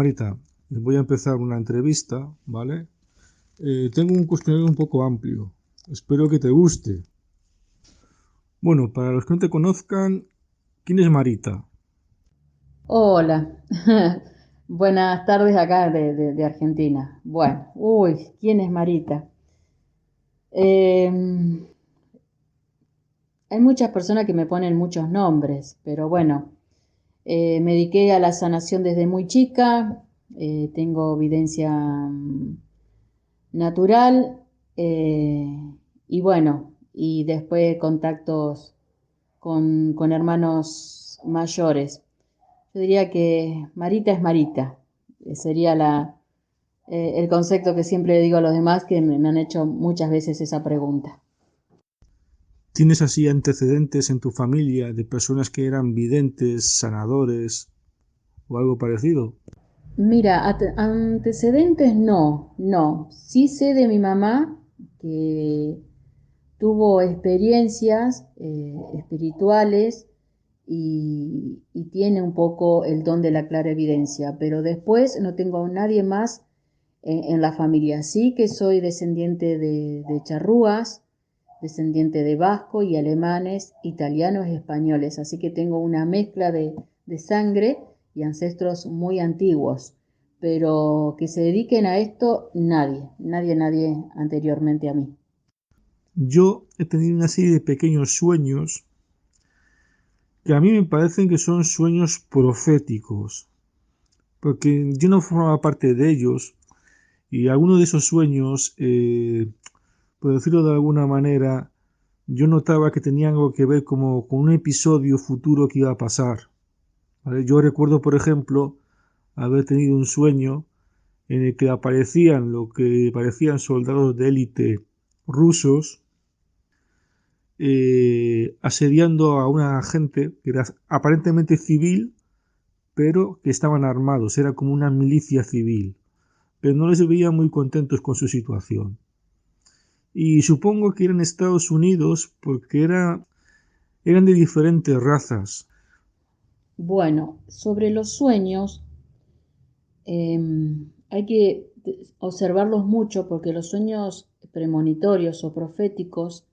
Marita, voy a empezar una entrevista, ¿vale? Tengo un cuestionario un poco amplio. Espero que te guste. Bueno, para los que no te conozcan, ¿quién es Marita? Hola, buenas tardes acá de Argentina. Bueno, ¿quién es Marita? Eh, Hay muchas personas que me ponen muchos nombres, pero bueno, me dediqué a la sanación desde muy chica, tengo evidencia natural y bueno, y después contactos con hermanos mayores. Yo diría que Marita es Marita, sería el concepto que siempre le digo a los demás que me han hecho muchas veces esa pregunta. ¿Tienes así antecedentes en tu familia de personas que eran videntes, sanadores o algo parecido? Mira, antecedentes no. Sí sé de mi mamá que tuvo experiencias espirituales y tiene un poco el don de la clarividencia, pero después no tengo a nadie más en la familia. Sí que soy descendiente de charrúas, descendiente de vasco y alemanes, italianos y españoles, así que tengo una mezcla de sangre y ancestros muy antiguos, pero que se dediquen a esto nadie anteriormente a mí. Yo he tenido una serie de pequeños sueños que a mí me parecen que son sueños proféticos, porque yo no formaba parte de ellos y algunos de esos sueños, por decirlo de alguna manera, yo notaba que tenía algo que ver como con un episodio futuro que iba a pasar. ¿Vale? Yo recuerdo, por ejemplo, haber tenido un sueño en el que aparecían lo que parecían soldados de élite rusos asediando a una gente que era aparentemente civil, pero que estaban armados, era como una milicia civil, pero no les veía muy contentos con su situación. Y supongo que eran Estados Unidos porque eran de diferentes razas. Bueno, sobre los sueños, hay que observarlos mucho porque los sueños premonitorios o proféticos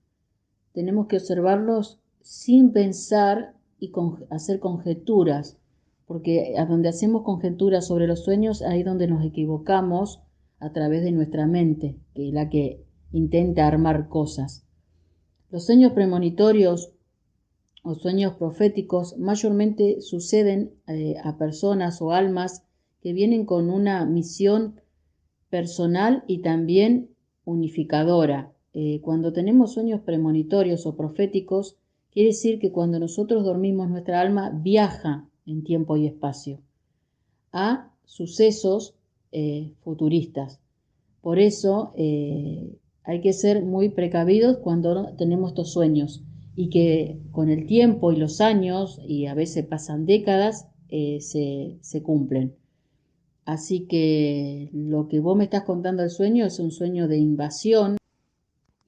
tenemos que observarlos sin pensar y hacer conjeturas, porque a donde hacemos conjeturas sobre los sueños, ahí donde nos equivocamos a través de nuestra mente, que es la que intenta armar cosas. Los sueños premonitorios o sueños proféticos mayormente suceden a personas o almas que vienen con una misión personal y también unificadora. Cuando tenemos sueños premonitorios o proféticos, quiere decir que cuando nosotros dormimos nuestra alma viaja en tiempo y espacio a sucesos futuristas. Por eso hay que ser muy precavidos cuando tenemos estos sueños y que con el tiempo y los años, y a veces pasan décadas, se cumplen. Así que lo que vos me estás contando del sueño es un sueño de invasión.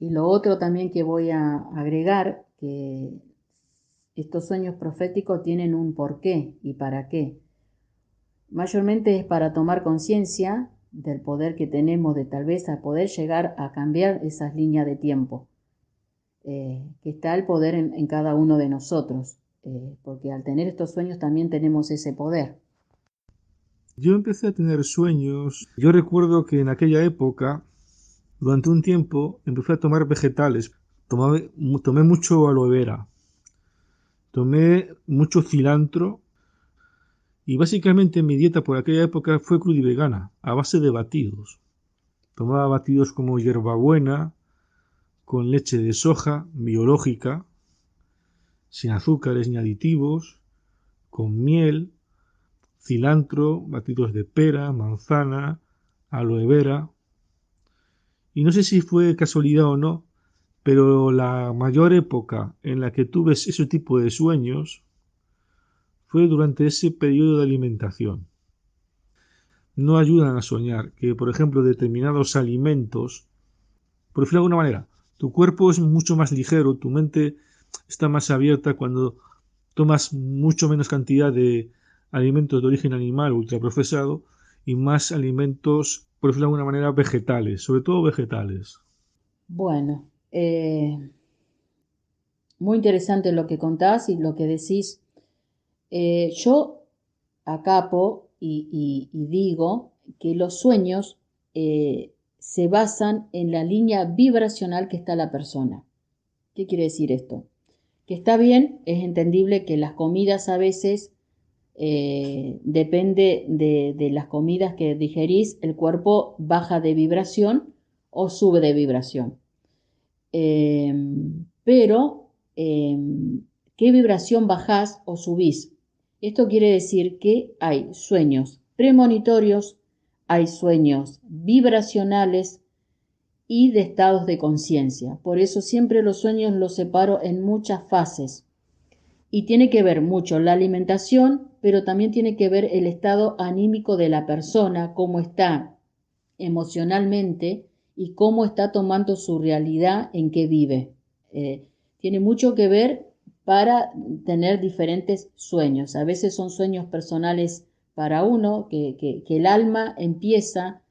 Y lo otro también que voy a agregar, que estos sueños proféticos tienen un porqué y para qué. Mayormente es para tomar conciencia del poder que tenemos de tal vez a poder llegar a cambiar esas líneas de tiempo, que está el poder en cada uno de nosotros, porque al tener estos sueños también tenemos ese poder. Yo empecé a tener sueños. Yo recuerdo que en aquella época, durante un tiempo, empecé a tomar vegetales. Tomé mucho aloe vera, tomé mucho cilantro y básicamente mi dieta por aquella época fue cruda y vegana, a base de batidos. Tomaba batidos como hierbabuena, con leche de soja biológica, sin azúcares ni aditivos, con miel, cilantro, batidos de pera, manzana, aloe vera. Y no sé si fue casualidad o no, pero la mayor época en la que tuve ese tipo de sueños fue durante ese periodo de alimentación. No ayudan a soñar que, por ejemplo, determinados alimentos, por decirlo de alguna manera, tu cuerpo es mucho más ligero, tu mente está más abierta cuando tomas mucho menos cantidad de alimentos de origen animal ultraprocesado y más alimentos, por decirlo de alguna manera, vegetales, sobre todo vegetales. Bueno, muy interesante lo que contás y lo que decís. Yo acapo y digo que los sueños se basan en la línea vibracional que está la persona. ¿Qué quiere decir esto? Que está bien, es entendible que las comidas a veces, depende de las comidas que digerís, el cuerpo baja de vibración o sube de vibración. Pero, ¿qué vibración bajás o subís? Esto quiere decir que hay sueños premonitorios, hay sueños vibracionales y de estados de conciencia. Por eso siempre los sueños los separo en muchas fases. Y tiene que ver mucho la alimentación, pero también tiene que ver el estado anímico de la persona, cómo está emocionalmente y cómo está tomando su realidad en que vive. Tiene mucho que ver para tener diferentes sueños. A veces son sueños personales para uno, que el alma empieza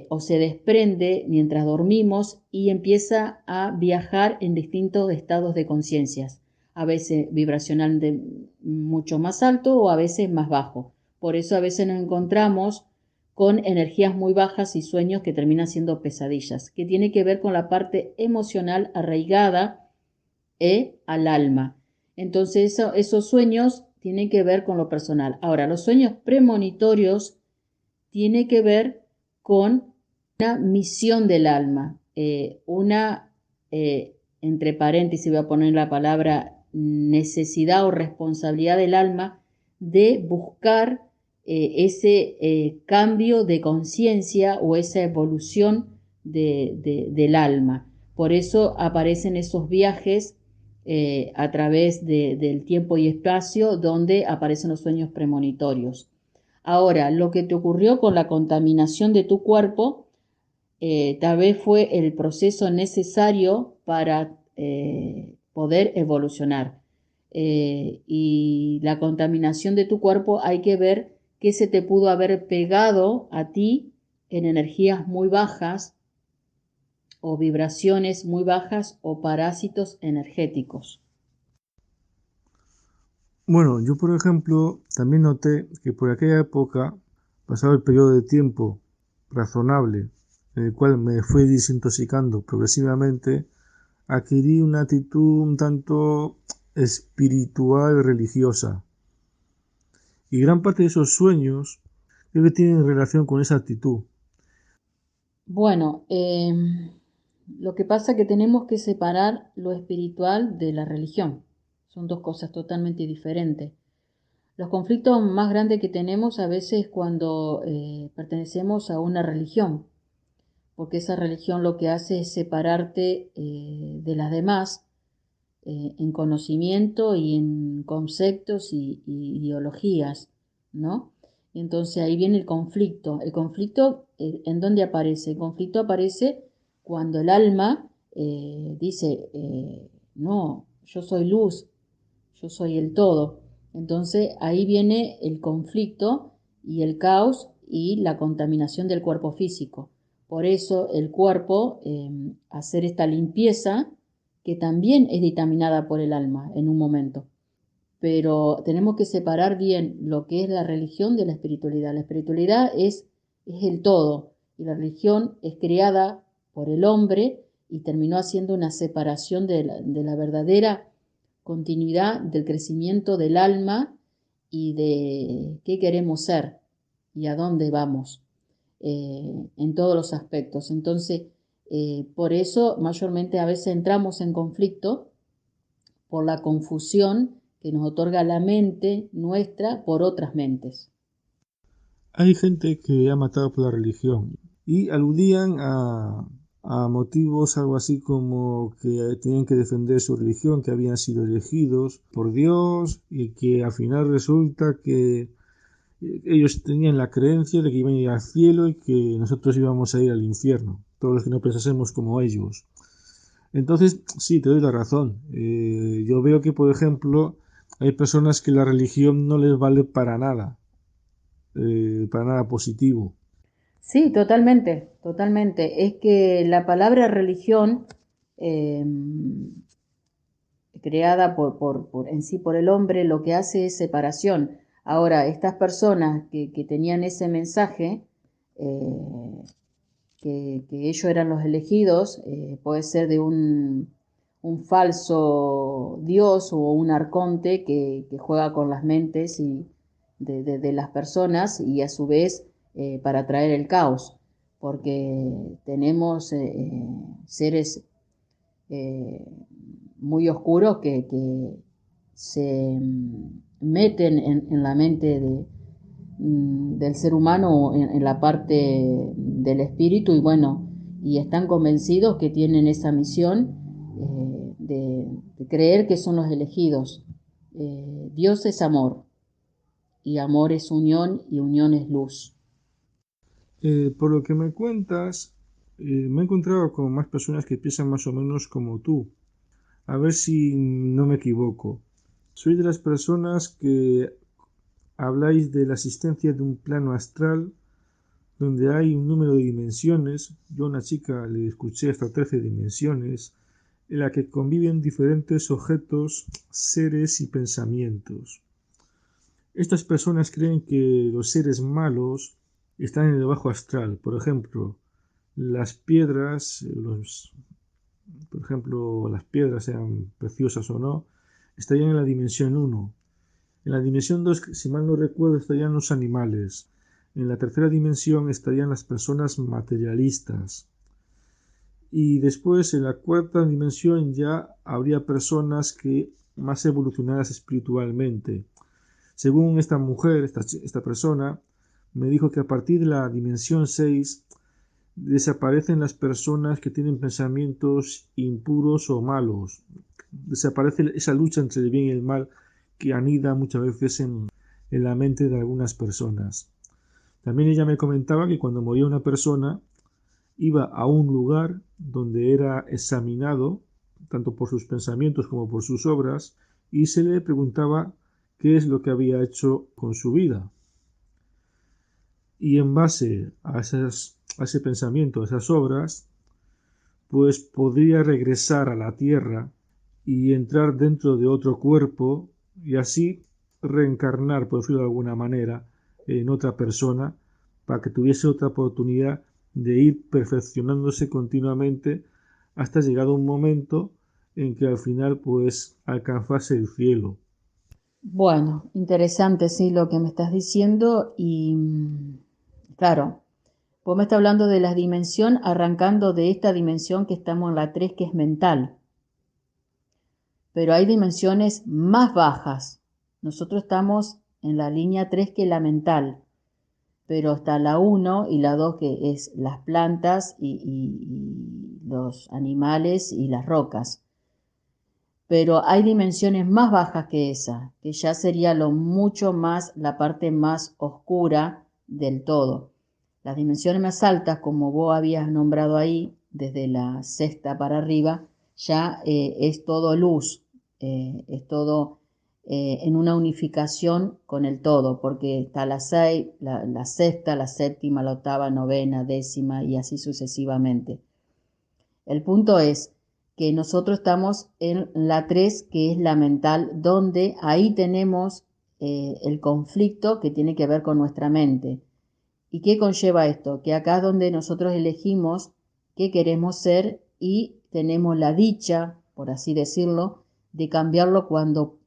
o se desprende mientras dormimos y empieza a viajar en distintos estados de conciencias, a veces vibracional de mucho más alto o a veces más bajo. Por eso a veces nos encontramos con energías muy bajas y sueños que terminan siendo pesadillas, que tiene que ver con la parte emocional arraigada al alma. Entonces esos sueños tienen que ver con lo personal. Ahora, los sueños premonitorios tienen que ver con una misión del alma, entre paréntesis voy a poner la palabra necesidad o responsabilidad del alma de buscar ese cambio de conciencia o esa evolución del alma. Por eso aparecen esos viajes a través del tiempo y espacio donde aparecen los sueños premonitorios. Ahora, lo que te ocurrió con la contaminación de tu cuerpo, tal vez fue el proceso necesario para poder evolucionar. Y la contaminación de tu cuerpo hay que ver qué se te pudo haber pegado a ti en energías muy bajas o vibraciones muy bajas o parásitos energéticos. Bueno, yo por ejemplo también noté que por aquella época, pasado el periodo de tiempo razonable en el cual me fui desintoxicando progresivamente, adquirí una actitud un tanto espiritual y religiosa. Y gran parte de esos sueños creo que tienen relación con esa actitud. Bueno, lo que pasa es que tenemos que separar lo espiritual de la religión. Son dos cosas totalmente diferentes. Los conflictos más grandes que tenemos a veces cuando pertenecemos a una religión, porque esa religión lo que hace es separarte de las demás en conocimiento y en conceptos y ideologías, ¿no? Entonces ahí viene el conflicto. El conflicto, ¿en dónde aparece? El conflicto aparece cuando el alma dice, no, yo soy luz, yo soy el todo. Entonces ahí viene el conflicto y el caos y la contaminación del cuerpo físico. Por eso el cuerpo, hacer esta limpieza, que también es dictaminada por el alma en un momento. Pero tenemos que separar bien lo que es la religión de la espiritualidad. La espiritualidad es el todo y la religión es creada por el hombre y terminó haciendo una separación de la verdadera continuidad del crecimiento del alma y de qué queremos ser y a dónde vamos en todos los aspectos. Entonces, por eso mayormente a veces entramos en conflicto por la confusión que nos otorga la mente nuestra por otras mentes. Hay gente que ha matado por la religión y aludían a motivos algo así como que tenían que defender su religión, que habían sido elegidos por Dios y que al final resulta que ellos tenían la creencia de que iban a ir al cielo y que nosotros íbamos a ir al infierno, todos los que no pensásemos como ellos. Entonces, sí, te doy la razón. Yo veo que, por ejemplo, hay personas que la religión no les vale para nada. para nada positivo. Sí, totalmente, totalmente. Es que la palabra religión, eh, creada en sí por el hombre, lo que hace es separación. Ahora, estas personas que tenían ese mensaje, eh, que ellos eran los elegidos, puede ser de un falso dios o un arconte que juega con las mentes de las personas y a su vez para traer el caos, porque tenemos seres eh, muy oscuros que se meten en la mente del ser humano en la parte del espíritu y bueno, y están convencidos que tienen esa misión de creer que son los elegidos. Dios es amor y amor es unión y unión es luz. Por lo que me cuentas, me he encontrado con más personas que piensan más o menos como tú. A ver si no me equivoco. Soy de las personas que habláis de la existencia de un plano astral donde hay un número de dimensiones. Yo a una chica le escuché hasta 13 dimensiones, en la que conviven diferentes objetos, seres y pensamientos. Estas personas creen que los seres malos están en el bajo astral. Por ejemplo, las piedras, por ejemplo, las piedras, sean preciosas o no, estarían en la dimensión uno. En la dimensión 2, si mal no recuerdo, estarían los animales. En la tercera dimensión estarían las personas materialistas. Y después, en la cuarta dimensión, ya habría personas que más evolucionadas espiritualmente. Según esta mujer, esta persona, me dijo que a partir de la dimensión 6 desaparecen las personas que tienen pensamientos impuros o malos. Desaparece esa lucha entre el bien y el mal que anida muchas veces en la mente de algunas personas. También ella me comentaba que cuando moría una persona iba a un lugar donde era examinado tanto por sus pensamientos como por sus obras y se le preguntaba qué es lo que había hecho con su vida. Y en base a ese pensamiento, a esas obras, pues podría regresar a la tierra y entrar dentro de otro cuerpo y así reencarnar, por decirlo de alguna manera, en otra persona para que tuviese otra oportunidad de ir perfeccionándose continuamente hasta llegado un momento en que al final pues alcanzase el cielo. Bueno, interesante, sí, lo que me estás diciendo y claro, vos me estás hablando de la dimensión, arrancando de esta dimensión que estamos en la 3 que es mental, pero hay dimensiones más bajas. Nosotros estamos en la línea 3 que es la mental, pero está la 1 y la 2 que es las plantas y los animales y las rocas. Pero hay dimensiones más bajas que esa, que ya sería lo mucho más, la parte más oscura del todo. Las dimensiones más altas, como vos habías nombrado ahí, desde la sexta para arriba, ya es todo luz, es todo en una unificación con el todo, porque está la sexta, la séptima, la octava, novena, décima y así sucesivamente. El punto es que nosotros estamos en la 3 que es la mental, donde ahí tenemos el conflicto que tiene que ver con nuestra mente. ¿Y qué conlleva esto? Que acá es donde nosotros elegimos qué queremos ser y tenemos la dicha, por así decirlo, de cambiarlo cuando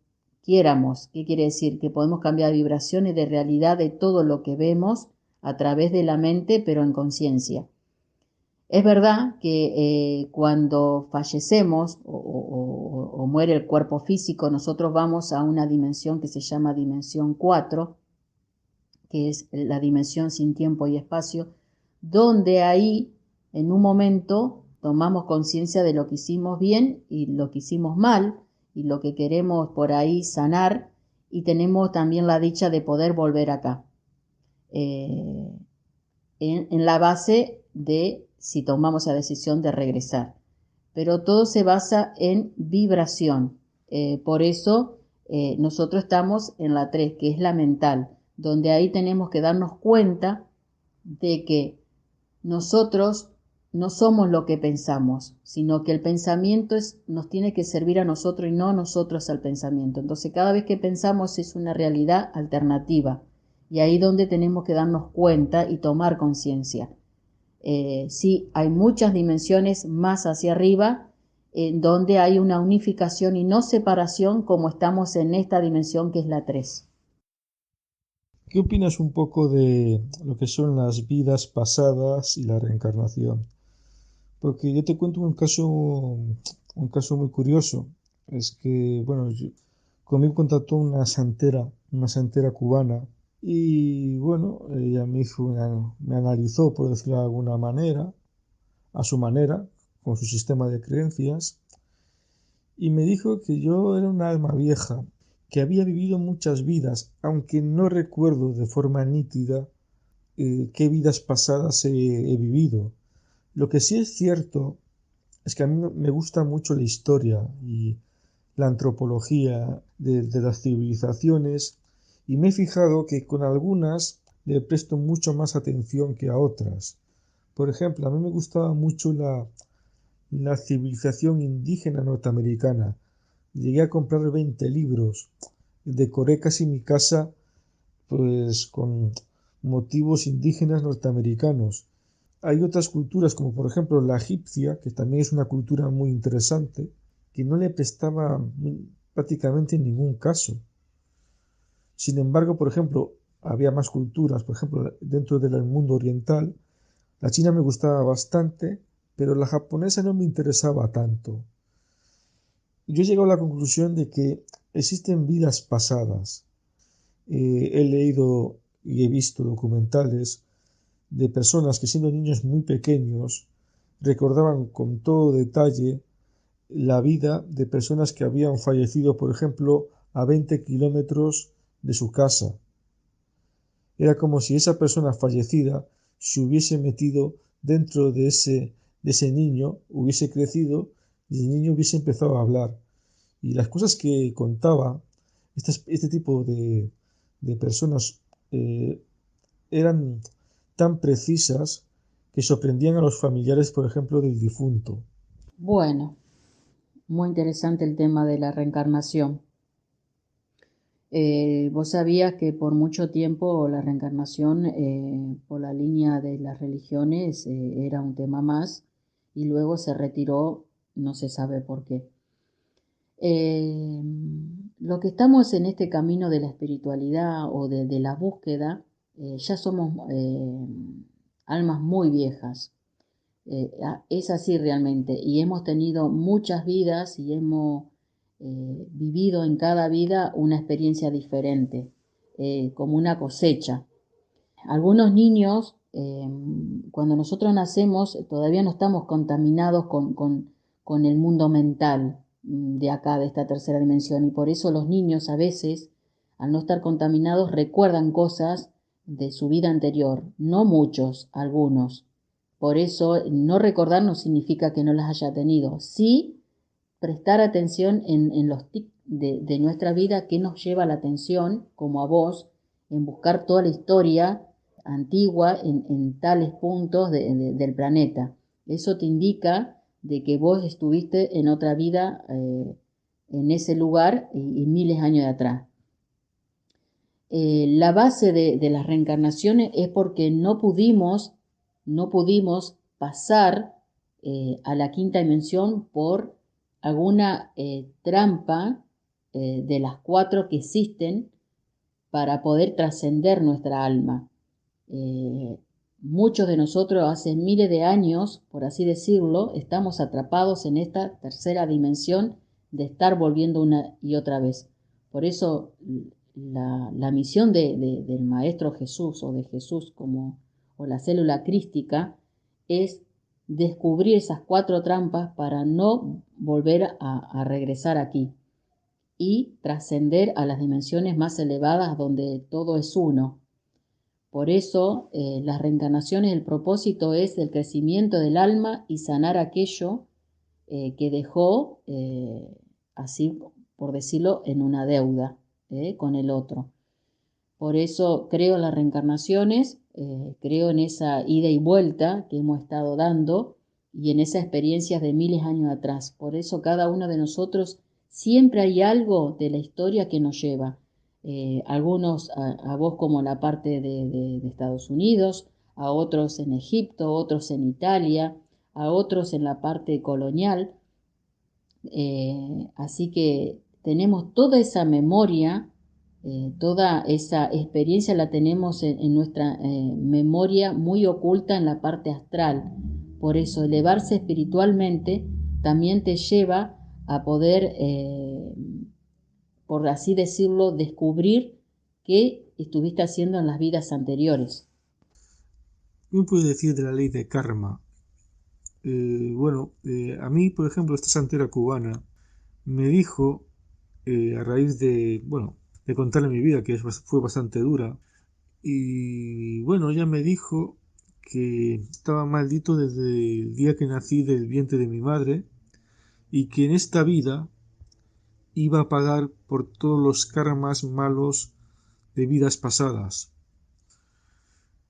quieramos. ¿Qué quiere decir? Que podemos cambiar vibraciones de realidad de todo lo que vemos a través de la mente, pero en conciencia. Es verdad que cuando fallecemos o muere el cuerpo físico, nosotros vamos a una dimensión que se llama dimensión 4, que es la dimensión sin tiempo y espacio, donde ahí en un momento tomamos conciencia de lo que hicimos bien y lo que hicimos mal y lo que queremos por ahí sanar y tenemos también la dicha de poder volver acá. En la base de si tomamos la decisión de regresar. Pero todo se basa en vibración. Por eso nosotros estamos en la 3, que es la mental, donde ahí tenemos que darnos cuenta de que nosotros no somos lo que pensamos, sino que el pensamiento nos tiene que servir a nosotros y no nosotros al pensamiento. Entonces cada vez que pensamos es una realidad alternativa y ahí donde tenemos que darnos cuenta y tomar conciencia. Sí, hay muchas dimensiones más hacia arriba en donde hay una unificación y no separación como estamos en esta dimensión que es la 3. ¿Qué opinas un poco de lo que son las vidas pasadas y la reencarnación? Porque yo te cuento un caso muy curioso. Es que, bueno, conmigo contactó una santera cubana, y bueno, ella me analizó, por decirlo de alguna manera, a su manera, con su sistema de creencias, y me dijo que yo era un alma vieja, que había vivido muchas vidas, aunque no recuerdo de forma nítida qué vidas pasadas he vivido. Lo que sí es cierto es que a mí me gusta mucho la historia y la antropología de las civilizaciones, y me he fijado que con algunas le presto mucho más atención que a otras. Por ejemplo, a mí me gustaba mucho la civilización indígena norteamericana. Llegué a comprar 20 libros. Decoré casi mi casa pues con motivos indígenas norteamericanos. Hay otras culturas, como por ejemplo la egipcia, que también es una cultura muy interesante, que no le prestaba prácticamente ningún caso. Sin embargo, por ejemplo, había más culturas, por ejemplo, dentro del mundo oriental, la china me gustaba bastante, pero la japonesa no me interesaba tanto. Yo he llegado a la conclusión de que existen vidas pasadas. He leído y he visto documentales de personas que siendo niños muy pequeños recordaban con todo detalle la vida de personas que habían fallecido, por ejemplo, a 20 kilómetros de su casa. Era como si esa persona fallecida se hubiese metido dentro de ese niño, hubiese crecido y el niño hubiese empezado a hablar. Y las cosas que contaba este tipo de personas eh, eran tan precisas que sorprendían a los familiares, por ejemplo, del difunto. Bueno, muy interesante el tema de la reencarnación. Vos sabías que por mucho tiempo la reencarnación, por la línea de las religiones, era un tema más y luego se retiró, no se sabe por qué. Eh, lo que estamos en este camino de la espiritualidad o de la búsqueda, ya somos almas muy viejas. Es así realmente y hemos tenido muchas vidas y hemos vivido en cada vida una experiencia diferente, como una cosecha. Algunos niños, cuando nosotros nacemos, todavía no estamos contaminados con el mundo mental de acá, de esta tercera dimensión, y por eso los niños a veces, al no estar contaminados, recuerdan cosas de su vida anterior, no muchos, algunos. Por eso no recordar no significa que no las haya tenido, sí prestar atención en los tics de nuestra vida que nos lleva la atención, como a vos, en buscar toda la historia antigua en tales puntos del planeta. Eso te indica de que vos estuviste en otra vida en ese lugar y miles de años de atrás. La base de las reencarnaciones es porque no pudimos pasar a la quinta dimensión por alguna trampa de las 4 que existen para poder trascender nuestra alma. Eh, Muchos de nosotros hace miles de años, por así decirlo, estamos atrapados en esta tercera dimensión de estar volviendo una y otra vez. Por eso la misión del Maestro Jesús o de Jesús o la célula crística es descubrir esas 4 trampas para no volver a regresar aquí y trascender a las dimensiones más elevadas donde todo es uno. Por eso las reencarnaciones, el propósito es el crecimiento del alma y sanar aquello que dejó, así por decirlo, en una deuda con el otro. Por eso creo en las reencarnaciones, creo en esa ida y vuelta que hemos estado dando y en esas experiencias de miles de años atrás. Por eso cada uno de nosotros siempre hay algo de la historia que nos lleva. Algunos a vos como la parte de Estados Unidos, a otros en Egipto, otros en Italia, a otros en la parte colonial. Así que tenemos toda esa memoria, toda esa experiencia la tenemos en nuestra memoria muy oculta en la parte astral. Por eso elevarse espiritualmente también te lleva a poder, por así decirlo, descubrir qué estuviste haciendo en las vidas anteriores. ¿Qué me puede decir de la ley de karma? A mí, por ejemplo, esta santera cubana me dijo, a raíz de contarle mi vida, que fue bastante dura, y bueno, ella me dijo que estaba maldito desde el día que nací del vientre de mi madre y que en esta vida iba a pagar por todos los karmas malos de vidas pasadas.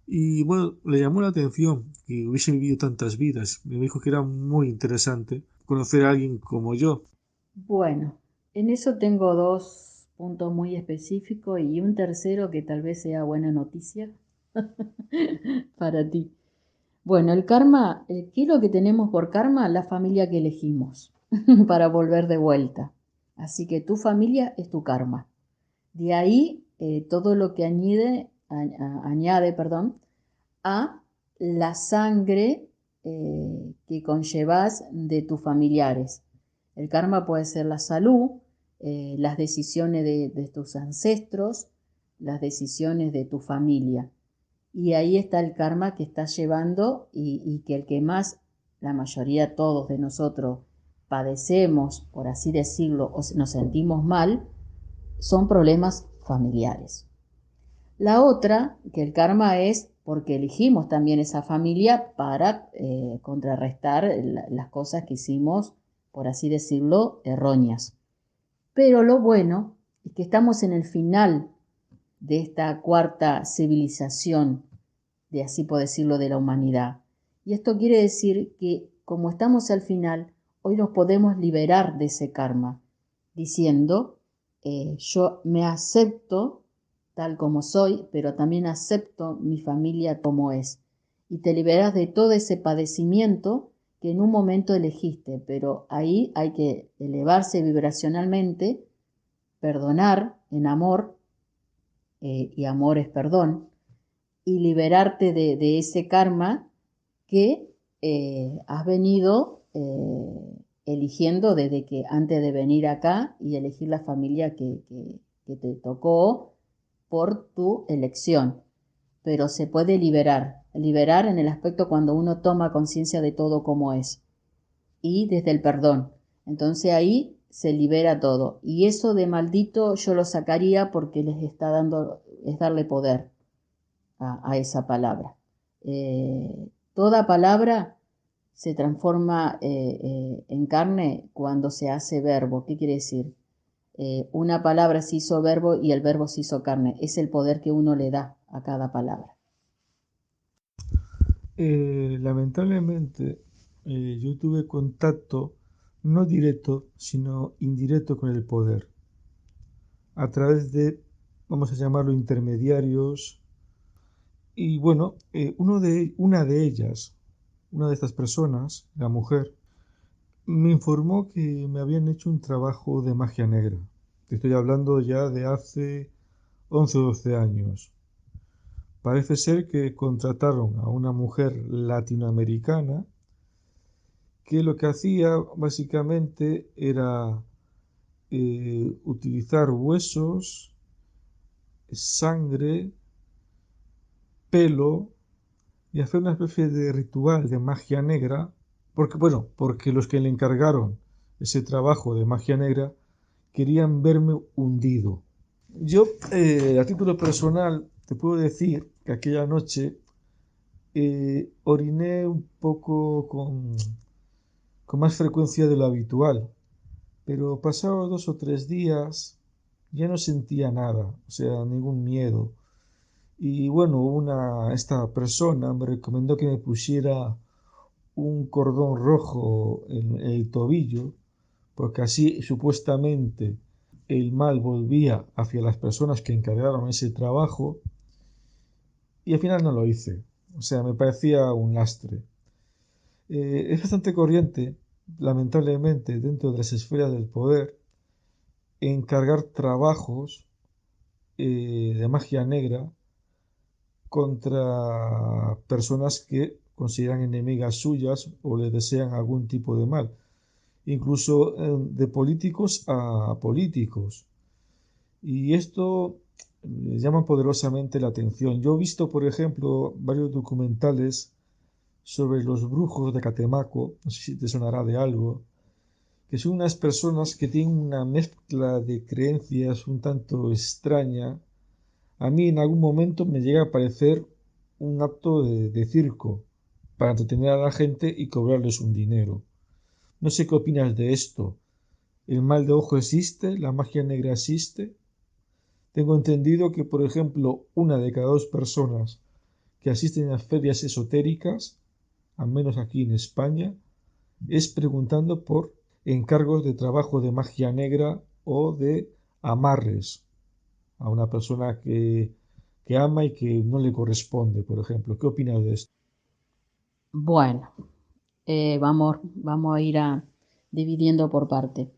Y bueno, le llamó la atención que hubiese vivido tantas vidas. Me dijo que era muy interesante conocer a alguien como yo. Bueno, en eso tengo dos puntos muy específicos y un tercero que tal vez sea buena noticia para ti. Bueno, el karma, ¿qué es lo que tenemos por karma? La familia que elegimos para volver de vuelta. Así que tu familia es tu karma. De ahí todo lo que añade, perdón, a la sangre que conllevas de tus familiares. El karma puede ser la salud, las decisiones de tus ancestros, las decisiones de tu familia. Y ahí está el karma que estás llevando y que el que más, la mayoría, todos de nosotros, padecemos, por así decirlo, o nos sentimos mal, son problemas familiares. La otra, que el karma es porque elegimos también esa familia para contrarrestar las cosas que hicimos, por así decirlo, erróneas. Pero lo bueno es que estamos en el final de esta cuarta civilización, de así por decirlo, de la humanidad. Y esto quiere decir que como estamos al final, hoy nos podemos liberar de ese karma, diciendo, yo me acepto tal como soy, pero también acepto mi familia como es. Y te liberas de todo ese padecimiento que en un momento elegiste, pero ahí hay que elevarse vibracionalmente, perdonar en amor, y amor es perdón, y liberarte de ese karma que has venido eligiendo desde que antes de venir acá y elegir la familia que te tocó por tu elección. Pero se puede liberar en el aspecto cuando uno toma conciencia de todo como es y desde el perdón. Entonces ahí se libera todo. Y eso de maldito yo lo sacaría porque les está dando, es darle poder a esa palabra. Toda palabra se transforma en carne cuando se hace verbo. ¿Qué quiere decir? Una palabra se hizo verbo y el verbo se hizo carne. Es el poder que uno le da a cada palabra. Lamentablemente, yo tuve contacto no directo, sino indirecto con el poder, a través de, vamos a llamarlo, intermediarios. Y bueno, una de estas personas, la mujer, me informó que me habían hecho un trabajo de magia negra. Te estoy hablando ya de hace 11 o 12 años. Parece ser que contrataron a una mujer latinoamericana que lo que hacía básicamente era utilizar huesos, sangre, pelo y hacer una especie de ritual de magia negra, porque los que le encargaron ese trabajo de magia negra querían verme hundido. Yo, a título personal, te puedo decir que aquella noche oriné un poco con más frecuencia de lo habitual, pero pasados 2 o 3 días ya no sentía nada, o sea, ningún miedo. Y bueno, esta persona me recomendó que me pusiera un cordón rojo en el tobillo, porque así supuestamente el mal volvía hacia las personas que encargaron ese trabajo, y al final no lo hice. O sea, me parecía un lastre. Es bastante corriente, lamentablemente, dentro de las esferas del poder, encargar trabajos de magia negra contra personas que consideran enemigas suyas o le desean algún tipo de mal, incluso de políticos a políticos. Y esto llama poderosamente la atención. Yo he visto, por ejemplo, varios documentales sobre los brujos de Catemaco, no sé si te sonará de algo, que son unas personas que tienen una mezcla de creencias un tanto extraña. A mí en algún momento me llega a parecer un acto de circo para entretener a la gente y cobrarles un dinero. No sé qué opinas de esto. ¿El mal de ojo existe? ¿La magia negra existe? Tengo entendido que, por ejemplo, una de cada dos personas que asisten a ferias esotéricas, al menos aquí en España, es preguntando por encargos de trabajo de magia negra o de amarres a una persona que ama y que no le corresponde, por ejemplo. ¿Qué opinas de esto? Bueno, vamos a ir dividiendo por parte.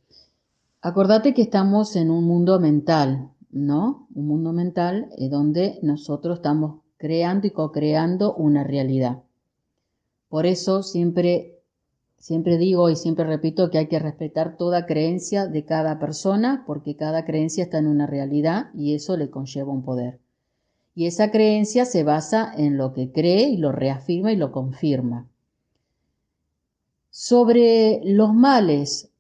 Acordate que estamos en un mundo mental, ¿no? Un mundo mental donde nosotros estamos creando y co-creando una realidad. Por eso siempre digo y siempre repito que hay que respetar toda creencia de cada persona, porque cada creencia está en una realidad y eso le conlleva un poder. Y esa creencia se basa en lo que cree y lo reafirma y lo confirma. Sobre los males,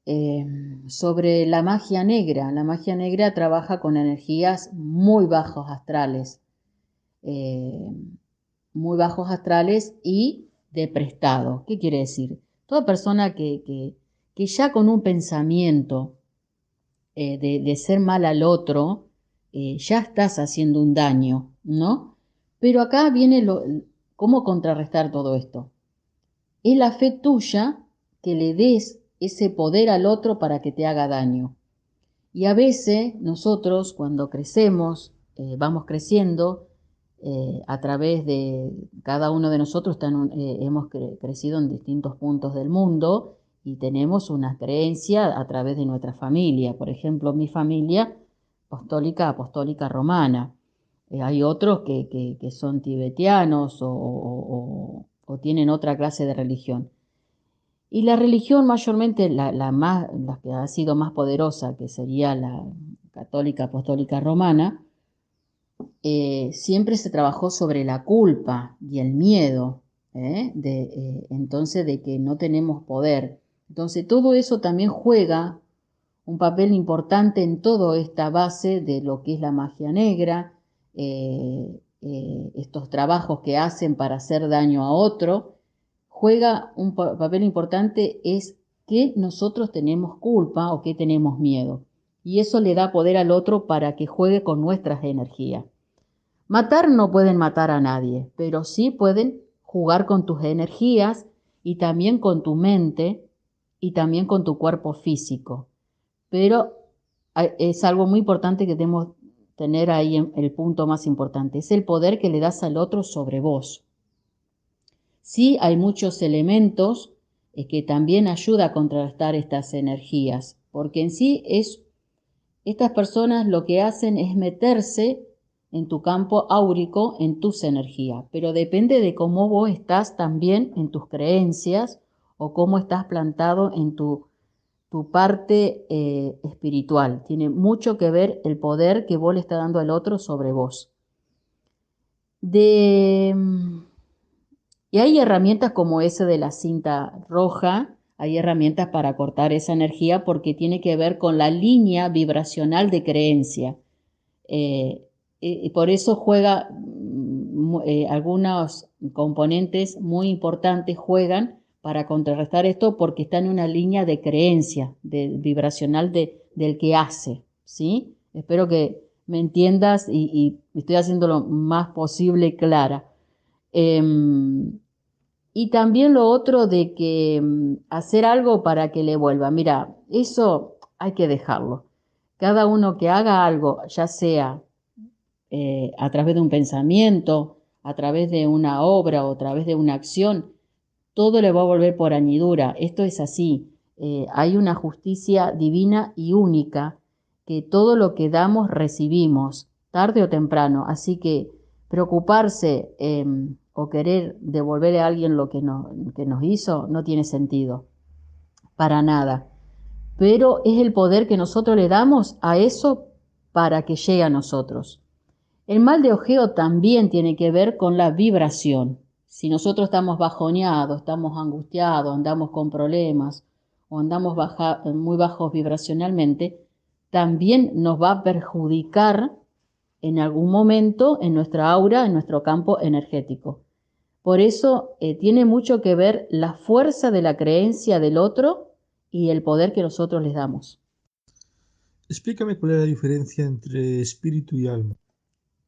sobre la magia negra trabaja con energías eh, muy bajos astrales y de prestado. ¿Qué quiere decir? Toda persona que ya con un pensamiento de ser mal al otro, ya estás haciendo un daño, ¿no? Pero acá viene cómo contrarrestar todo esto. Es la fe tuya que le des ese poder al otro para que te haga daño. Y a veces nosotros cuando crecemos, vamos creciendo, a través de cada uno de nosotros hemos crecido en distintos puntos del mundo y tenemos una creencia a través de nuestra familia. Por ejemplo, mi familia apostólica romana. Hay otros que son tibetianos o tienen otra clase de religión. Y la religión mayormente, la que ha sido más poderosa, que sería la católica apostólica romana, siempre se trabajó sobre la culpa y el miedo, entonces de que no tenemos poder. Entonces todo eso también juega un papel importante en toda esta base de lo que es la magia negra, estos trabajos que hacen para hacer daño a otro, juega un papel importante es que nosotros tenemos culpa o que tenemos miedo. Y eso le da poder al otro para que juegue con nuestras energías. Matar no pueden matar a nadie, pero sí pueden jugar con tus energías y también con tu mente y también con tu cuerpo físico. Pero es algo muy importante que debemos tener ahí en el punto más importante. Es el poder que le das al otro sobre vos. Sí, hay muchos elementos que también ayudan a contrarrestar estas energías, porque en sí estas personas lo que hacen es meterse en tu campo áurico, en tus energías, pero depende de cómo vos estás también en tus creencias o cómo estás plantado en tu parte espiritual. Tiene mucho que ver el poder que vos le estás dando al otro sobre vos. Y hay herramientas como esa de la cinta roja, hay herramientas para cortar esa energía porque tiene que ver con la línea vibracional de creencia. Y por eso juega algunos componentes muy importantes juegan para contrarrestar esto porque está en una línea de creencia vibracional del que hace, ¿sí? Espero que me entiendas y estoy haciendo lo más posible clara. Y también lo otro de que hacer algo para que le vuelva. Mira, eso hay que dejarlo. Cada uno que haga algo, ya sea a través de un pensamiento, a través de una obra o a través de una acción, todo le va a volver por añadidura. Esto es así. Hay una justicia divina y única que todo lo que damos recibimos, tarde o temprano. Así que preocuparse o querer devolverle a alguien lo que nos hizo no tiene sentido, para nada. Pero es el poder que nosotros le damos a eso para que llegue a nosotros. El mal de ojeo también tiene que ver con la vibración. Si nosotros estamos bajoneados, estamos angustiados, andamos con problemas o andamos muy bajos vibracionalmente, también nos va a perjudicar en algún momento en nuestra aura, en nuestro campo energético. Por eso tiene mucho que ver la fuerza de la creencia del otro y el poder que nosotros les damos. Explícame cuál es la diferencia entre espíritu y alma.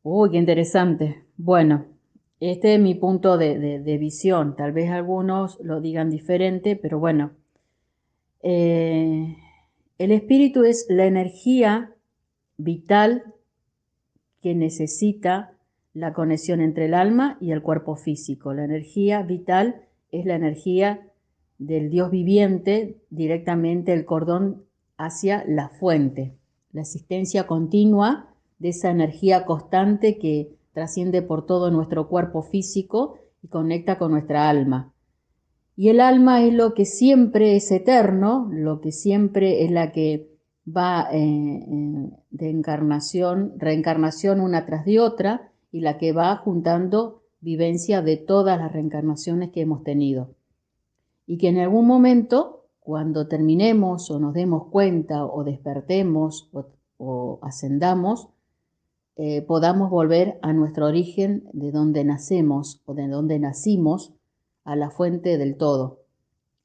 Uy, qué interesante. Bueno, este es mi punto de visión. Tal vez algunos lo digan diferente, pero bueno. Eh, el espíritu es la energía vital que necesita la conexión entre el alma y el cuerpo físico. La energía vital es la energía del Dios viviente, directamente el cordón hacia la fuente, la existencia continua de esa energía constante que trasciende por todo nuestro cuerpo físico y conecta con nuestra alma. Y el alma es lo que siempre es eterno, lo que siempre es la que va de encarnación, reencarnación una tras de otra, y la que va juntando vivencia de todas las reencarnaciones que hemos tenido. Y que en algún momento, cuando terminemos o nos demos cuenta o despertemos o ascendamos, podamos volver a nuestro origen de donde nacemos o de donde nacimos, a la fuente del todo,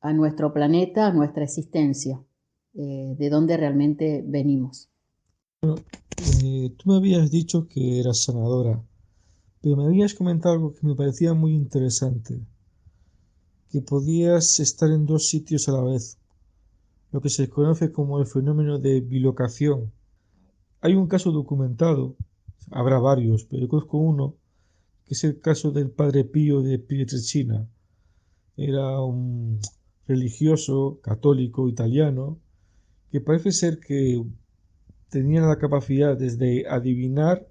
a nuestro planeta, a nuestra existencia, de donde realmente venimos. Tú me habías dicho que eras sanadora, pero me habías comentado algo que me parecía muy interesante, que podías estar en dos sitios a la vez, lo que se conoce como el fenómeno de bilocación. Hay un caso documentado, habrá varios, pero yo conozco uno, que es el caso del padre Pío de Pietrelcina. Era un religioso católico italiano que parece ser que tenía la capacidad desde adivinar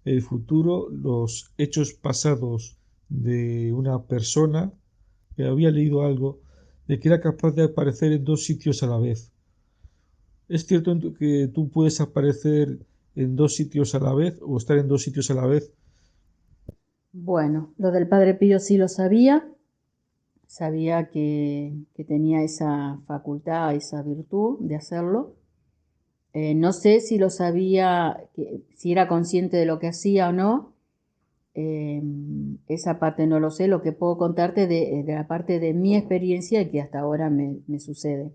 el futuro, los hechos pasados de una persona, que había leído algo, de que era capaz de aparecer en dos sitios a la vez. ¿Es cierto que tú puedes aparecer en dos sitios a la vez o estar en dos sitios a la vez? Bueno, lo del Padre Pío sí lo sabía que tenía esa facultad, esa virtud de hacerlo. No sé si lo sabía, si era consciente de lo que hacía o no. Esa parte no lo sé. Lo que puedo contarte de la parte de mi experiencia y que hasta ahora me sucede.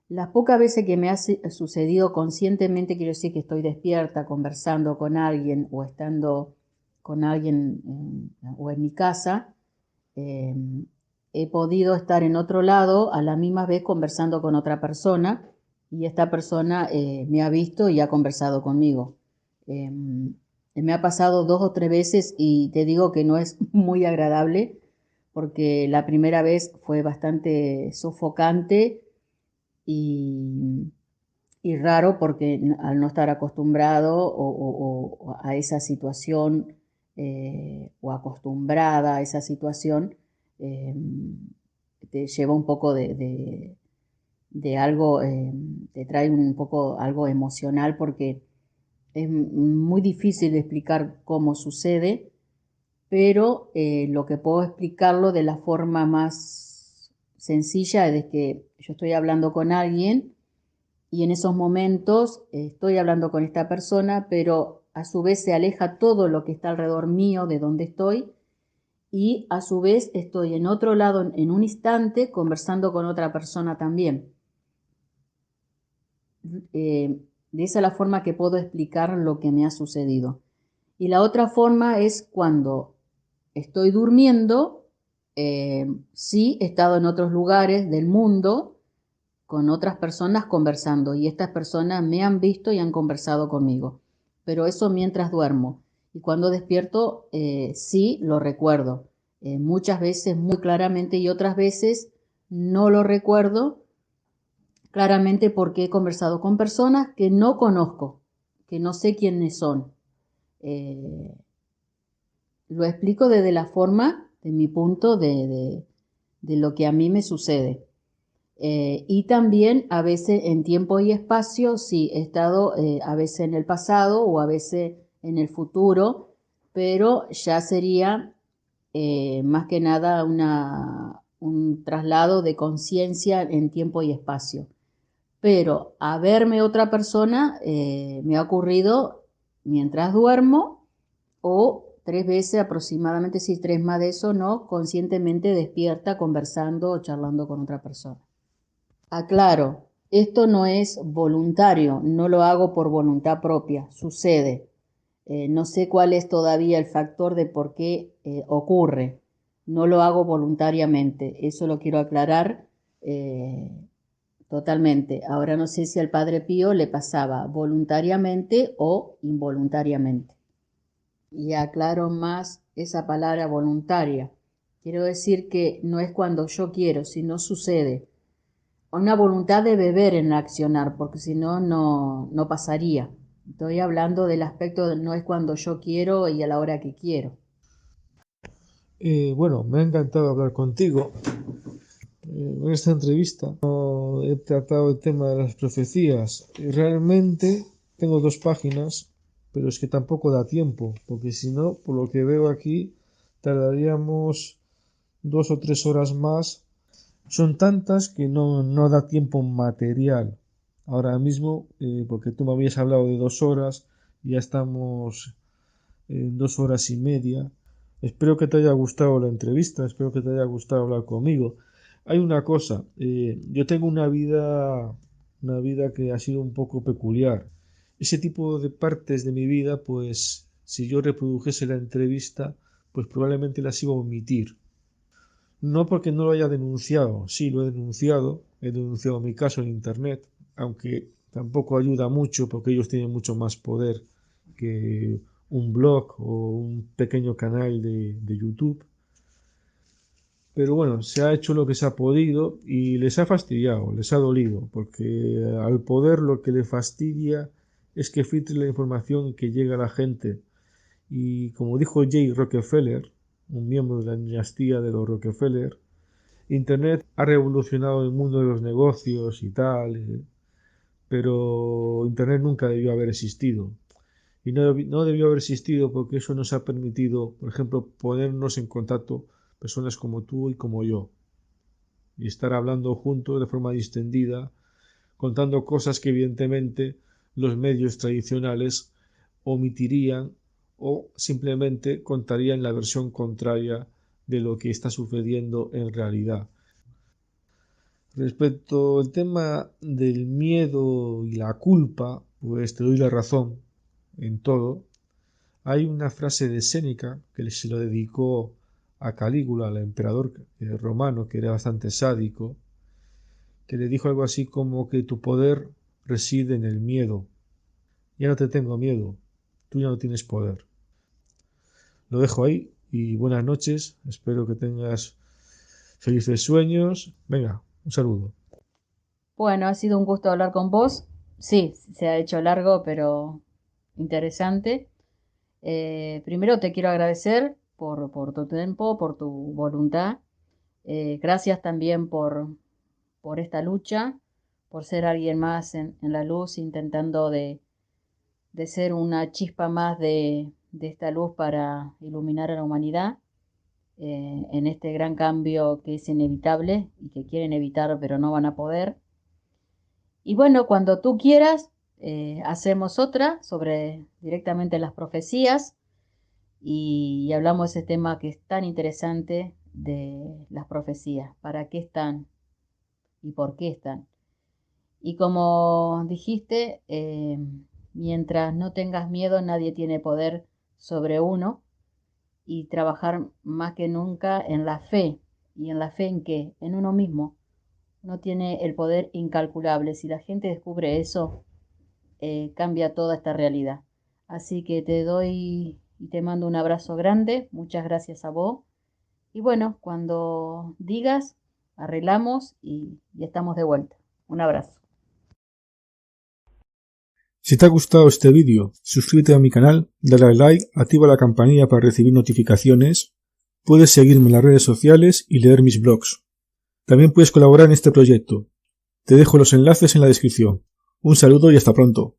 Las pocas veces que me ha sucedido conscientemente, quiero decir que estoy despierta, conversando con alguien o estando con alguien o en mi casa, eh, he podido estar en otro lado a la misma vez conversando con otra persona y esta persona me ha visto y ha conversado conmigo. Eh, Me ha pasado 2 o 3 veces y te digo que no es muy agradable porque la primera vez fue bastante sofocante y, y raro porque al no estar acostumbrado o a esa situación o acostumbrada a esa situación, eh, te lleva un poco de algo, te trae un poco algo emocional porque es muy difícil de explicar cómo sucede, pero lo que puedo explicarlo de la forma más sencilla es que yo estoy hablando con alguien y en esos momentos estoy hablando con esta persona, pero a su vez se aleja todo lo que está alrededor mío de donde estoy y a su vez estoy en otro lado en un instante conversando con otra persona también. Eh, De esa es la forma que puedo explicar lo que me ha sucedido. Y la otra forma es cuando estoy durmiendo, sí, he estado en otros lugares del mundo con otras personas conversando y estas personas me han visto y han conversado conmigo. Pero eso mientras duermo. Y cuando despierto, sí, lo recuerdo. Muchas veces muy claramente y otras veces no lo recuerdo claramente porque he conversado con personas que no conozco, que no sé quiénes son. Eh, lo explico desde la forma, de mi punto, de lo que a mí me sucede. Y también a veces en tiempo y espacio, sí, he estado a veces en el pasado o a veces en el futuro, pero ya sería más que nada un traslado de conciencia en tiempo y espacio. Pero a verme otra persona me ha ocurrido mientras duermo o 3 veces aproximadamente, si 3 más de eso, no, conscientemente despierta conversando o charlando con otra persona. Aclaro, esto no es voluntario, no lo hago por voluntad propia, sucede. No sé cuál es todavía el factor de por qué ocurre. No lo hago voluntariamente, eso lo quiero aclarar totalmente. Ahora no sé si al Padre Pío le pasaba voluntariamente o involuntariamente. Y aclaro más esa palabra voluntaria. Quiero decir que no es cuando yo quiero, sino sucede. Una voluntad de beber en accionar, porque si no, no pasaría. Estoy hablando del aspecto de no es cuando yo quiero y a la hora que quiero. Bueno, me ha encantado hablar contigo. En esta entrevista no he tratado el tema de las profecías. Y realmente tengo 2 páginas, pero es que tampoco da tiempo, porque si no, por lo que veo aquí, tardaríamos 2 o 3 horas más. Son tantas que no da tiempo material. Ahora mismo, porque tú me habías hablado de 2 horas, ya estamos en 2 horas y media. Espero que te haya gustado la entrevista, espero que te haya gustado hablar conmigo. Hay una cosa, yo tengo una vida que ha sido un poco peculiar. Ese tipo de partes de mi vida, pues si yo reprodujese la entrevista, pues probablemente las iba a omitir. No porque no lo haya denunciado, sí lo he denunciado mi caso en Internet, aunque tampoco ayuda mucho porque ellos tienen mucho más poder que un blog o un pequeño canal de YouTube. Pero bueno, se ha hecho lo que se ha podido y les ha fastidiado, les ha dolido, porque al poder lo que le fastidia es que filtre la información que llega a la gente. Y como dijo Jay Rockefeller, un miembro de la dinastía de los Rockefeller, Internet ha revolucionado el mundo de los negocios y tal, pero Internet nunca debió haber existido. Y no debió haber existido porque eso nos ha permitido, por ejemplo, ponernos en contacto personas como tú y como yo, y estar hablando juntos de forma distendida, contando cosas que evidentemente los medios tradicionales omitirían o simplemente contarían la versión contraria de lo que está sucediendo en realidad. Respecto al tema del miedo y la culpa, pues te doy la razón en todo. Hay una frase de Séneca que se lo dedicó a Calígula, al emperador romano, que era bastante sádico, que le dijo algo así como que tu poder reside en el miedo. Ya no te tengo miedo, tú ya no tienes poder. Lo dejo ahí y buenas noches, espero que tengas felices sueños. Venga, un saludo. Bueno, ha sido un gusto hablar con vos. Sí, se ha hecho largo, pero interesante. Primero te quiero agradecer por tu tiempo, por tu voluntad. Gracias también por esta lucha, por ser alguien más en la luz, intentando de ser una chispa más de esta luz para iluminar a la humanidad en este gran cambio que es inevitable y que quieren evitar pero no van a poder. Y bueno, cuando tú quieras, hacemos otra sobre directamente las profecías y hablamos de ese tema que es tan interesante de las profecías, para qué están y por qué están. Y como dijiste, mientras no tengas miedo, nadie tiene poder sobre uno, y trabajar más que nunca en la fe. ¿Y en la fe en qué? En uno mismo. Uno tiene el poder incalculable. Si la gente descubre eso, cambia toda esta realidad. Así que te doy y te mando un abrazo grande. Muchas gracias a vos. Y bueno, cuando digas, arreglamos y estamos de vuelta. Un abrazo. Si te ha gustado este vídeo, suscríbete a mi canal, dale al like, activa la campanilla para recibir notificaciones, puedes seguirme en las redes sociales y leer mis blogs. También puedes colaborar en este proyecto. Te dejo los enlaces en la descripción. Un saludo y hasta pronto.